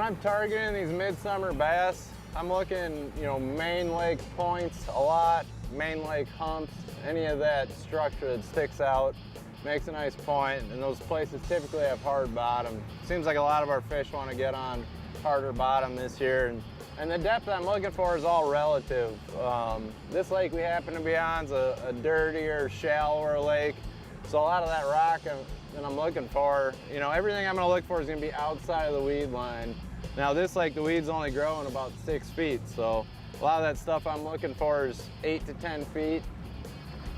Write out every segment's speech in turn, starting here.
I'm targeting these midsummer bass, I'm looking, you know, main lake points a lot, main lake humps, any of that structure that sticks out makes a nice point, and those places typically have hard bottom. Seems like a lot of our fish want to get on harder bottom this year, and the depth I'm looking for is all relative. This lake we happen to be on is a dirtier, shallower lake, so a lot of that rock that I'm looking for, you know, everything I'm going to look for is going to be outside of the weed line. Now this lake, the weeds only grow in about 6 feet, so a lot of that stuff I'm looking for is 8 to 10 feet,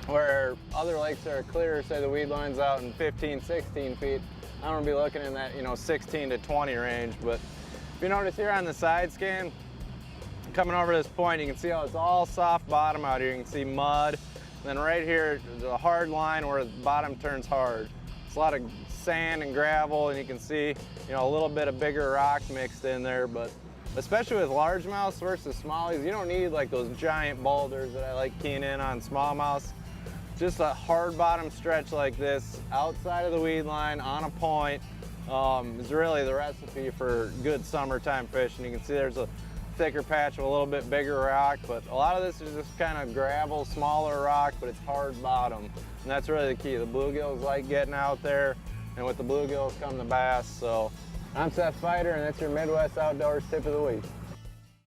where other lakes that are clearer, say the weed line's out in 15, 16 feet, I'm going to be looking in that, you know, 16 to 20 range. But if you notice here on the side scan, coming over this point, you can see how it's all soft bottom out here. You can see mud. And then right here, there's a hard line where the bottom turns hard. It's a lot of sand and gravel, and you can see, you know, a little bit of bigger rock mixed in there. But especially with largemouths versus smallies, you don't need like those giant boulders that I like keying in on smallmouths. Just a hard bottom stretch like this, outside of the weed line, on a point, is really the recipe for good summertime fishing. You can see there's a thicker patch of a little bit bigger rock, but a lot of this is just kind of gravel, smaller rock, but it's hard bottom. And that's really the key. The bluegills like getting out there, and with the bluegills come the bass. So I'm Seth Feider, and that's your Midwest Outdoors Tip of the Week.